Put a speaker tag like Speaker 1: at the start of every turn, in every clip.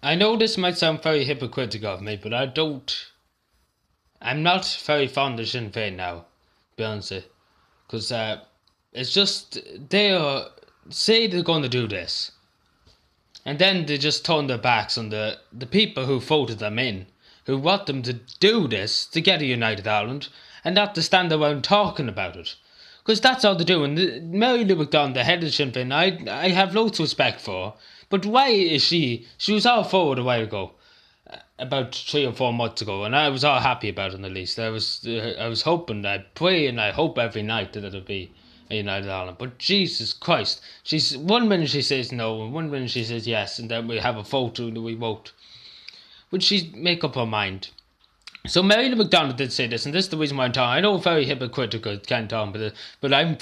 Speaker 1: I know this might sound very hypocritical of me, but I'm not very fond of Sinn Fein now, to be honest. Because it's just, say they're going to do this. And then they just turn their backs on the people who voted them in, who want them to do this to get a united Ireland, and not to stand around talking about it. Because that's all they're doing. Mary Lou McDonald, the head of Sinn Féin, I have loads of respect for her. But why is she was all forward a while ago, about 3 or 4 months ago, and I was all happy about it at least. I was hoping, I pray and I hope every night that it'll be a United Ireland. But Jesus Christ, she's 1 minute she says no, and 1 minute she says yes, and then we have a photo and we vote. Would she make up her mind? So Mary Lou McDonald did say this, and this is the reason why I'm talking. I know very hypocritical, can't talk, but I'm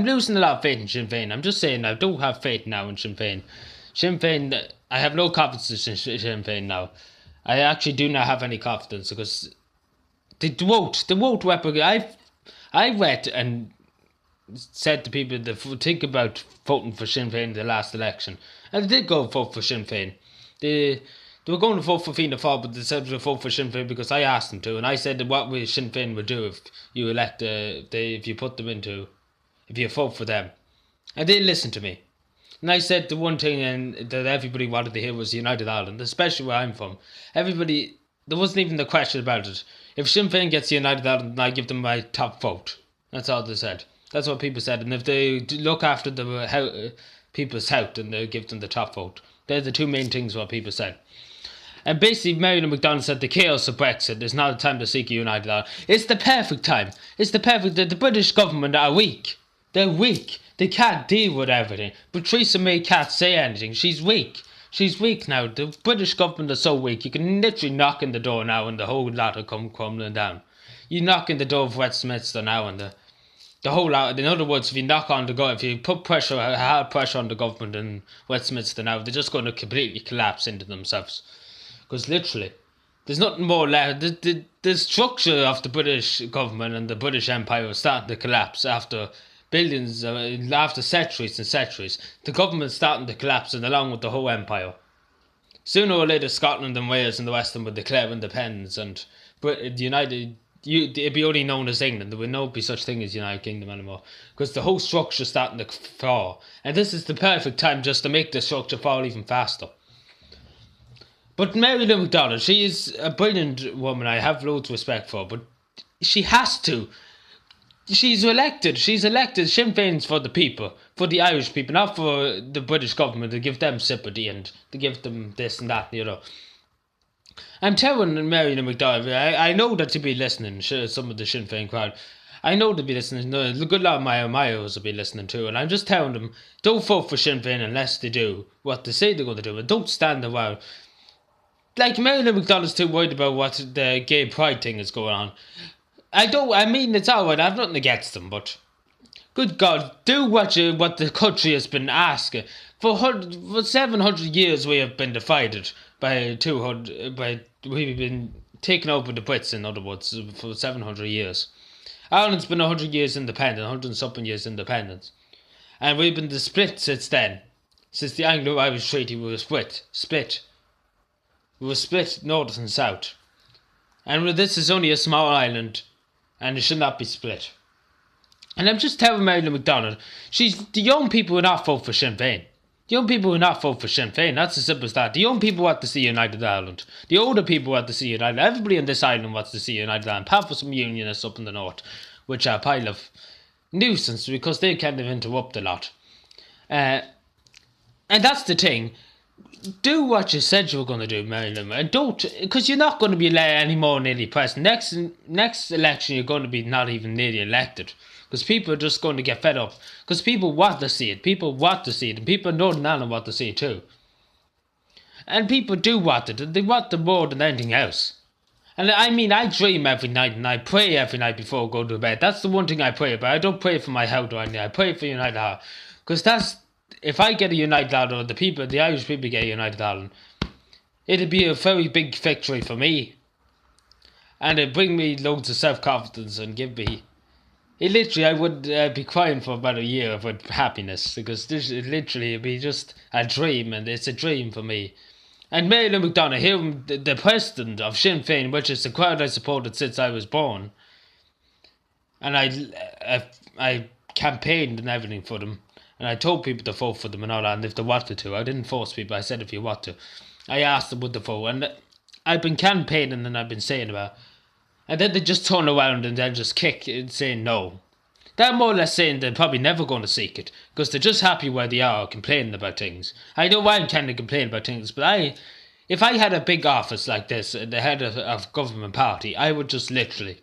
Speaker 1: losing a lot of faith in Sinn Féin. I'm just saying I don't have faith now in Sinn Féin. Sinn Féin, I have no confidence in Sinn Féin now. I actually do not have any confidence because the vote replicate. I read and said to people to think about voting for Sinn Féin in the last election, and they did go vote for Sinn Féin. They were going to vote for Fianna Fáil, but they said to vote for Sinn Féin because I asked them to, and I said that what Sinn Féin would do if you elect if you put them into, if you vote for them, and they listened to me. And I said the one thing that everybody wanted to hear was United Ireland, especially where I'm from. Everybody, there wasn't even the question about it. If Sinn Féin gets United Ireland, I give them my top vote. That's all they said. That's what people said. And if they look after the people's health, and they give them the top vote. They're the two main things what people said. And basically, Mary Lou McDonald said the chaos of Brexit is not a time to seek a united Ireland. It's the perfect time. It's the perfect. The British government are weak. They're weak. They can't deal with everything. But Theresa May can't say anything. She's weak. She's weak now. The British government is so weak. You can literally knock in the door now and the whole lot will come crumbling down. You knock in the door of Westminster now and the whole lot. In other words, if you knock on the government, if you put hard pressure on the government in Westminster now, they're just going to completely collapse into themselves. Because literally, there's nothing more left. The structure of the British government and the British Empire is starting to collapse after after centuries and centuries. The government's starting to collapse, and along with the whole empire. Sooner or later, Scotland and Wales and the rest of them will declare independence, and it'd be only known as England. There would not be such thing as United Kingdom anymore, because the whole structure's starting to fall. And this is the perfect time just to make the structure fall even faster. But Mary Lou McDonald, she is a brilliant woman. I have loads of respect for her, but she has to. She's elected. She's elected. Sinn Féin's for the people, for the Irish people, not for the British government to give them sympathy and to give them this and that, I'm telling Mary Lou McDonald, I know that to be listening, some of the Sinn Féin crowd. I know to be listening. A good lot of my Myos will be listening too, and I'm just telling them, don't vote for Sinn Féin unless they do what they say they're going to do, and don't stand around. Like, Mary Lou McDonald's too worried about what the gay pride thing is going on. I mean, it's alright, I have nothing against them, but good God, do what the country has been asking. For 700 years we have been divided we've been taken over the Brits, in other words, for 700 years. Ireland's been 100 years independent, 100 and something years independent. And we've been split since then. Since the Anglo-Irish Treaty, we were split. We were split north and south. And this is only a small island, and it should not be split. And I'm just telling Mary Lou McDonald, the young people will not vote for Sinn Féin. The young people will not vote for Sinn Féin. That's as simple as that. The young people want to see United Ireland. The older people want to see United Ireland. Everybody on this island wants to see United Ireland. Apart from some unionists up in the north, which are a pile of nuisance because they kind of interrupt a lot. And that's the thing. Do what you said you were going to do, Mary Lou, and don't, because you're not going to be any more nearly president. Next election, you're going to be not even nearly elected, because people are just going to get fed up, because people want to see it. People want to see it, and people in Northern Ireland want to see it too. And people do want it, and they want it more than anything else. And I mean, I dream every night, and I pray every night before I go to bed. That's the one thing I pray about. I don't pray for my health or anything. I pray for United Ireland, because if I get a United Ireland, or the Irish people get a United Ireland, it'd be a very big victory for me. And it'd bring me loads of self-confidence and give me... I would be crying for about a year with happiness, because it'd be just a dream, and it's a dream for me. And Maitland McDonagh, him, the president of Sinn Fein, which is the crowd I supported since I was born, and I campaigned and everything for them, and I told people to vote for them and all that, and if they wanted to. I didn't force people, I said if you want to. I asked them would they vote, and I've been campaigning and I've been saying about, and then they just turn around and then just kick and saying no. They're more or less saying they're probably never going to seek it, because they're just happy where they are, complaining about things. I don't mind trying to complain about things, but if I had a big office like this, the head of government party, I would just literally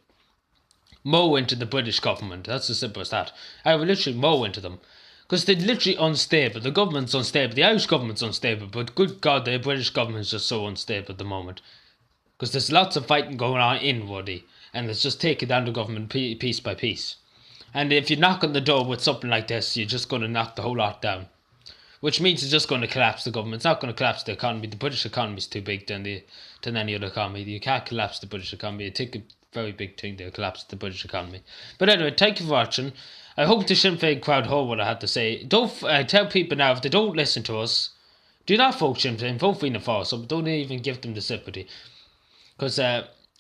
Speaker 1: mow into the British government. That's as simple as that. I would literally mow into them. Because they're literally unstable. The government's unstable. The Irish government's unstable. But good God, the British government's just so unstable at the moment. Because there's lots of fighting going on inwardly. And it's just taking down the government piece by piece. And if you knock on the door with something like this, you're just going to knock the whole lot down. Which means it's just going to collapse the government. It's not going to collapse the economy. The British economy is too big than any other economy. You can't collapse the British economy. It takes a very big thing to collapse the British economy. But anyway, thank you for watching. I hope the Sinn Féin crowd heard what I had to say. Don't tell people now, if they don't listen to us, do not vote Sinn Féin, vote Fianna Fáil. So don't even give them the sympathy. Because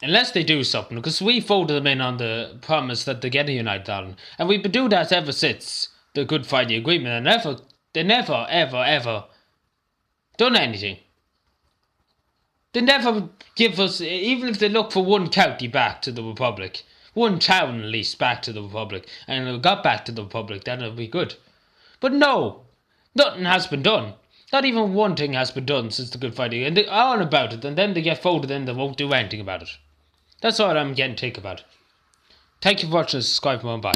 Speaker 1: unless they do something, because we voted them in on the promise that they're getting United Ireland. And we've been doing that ever since the Good Friday Agreement. And they never, ever done anything. They never give us, even if they look for one county back to the Republic, one town at least back to the Republic, and it got back to the Republic, then it'll be good. But no, nothing has been done. Not even one thing has been done since the Good Friday, and they're on about it, and then they get voted in, they won't do anything about it. That's all I'm getting tick about. Thank you for watching, subscribe, and bye.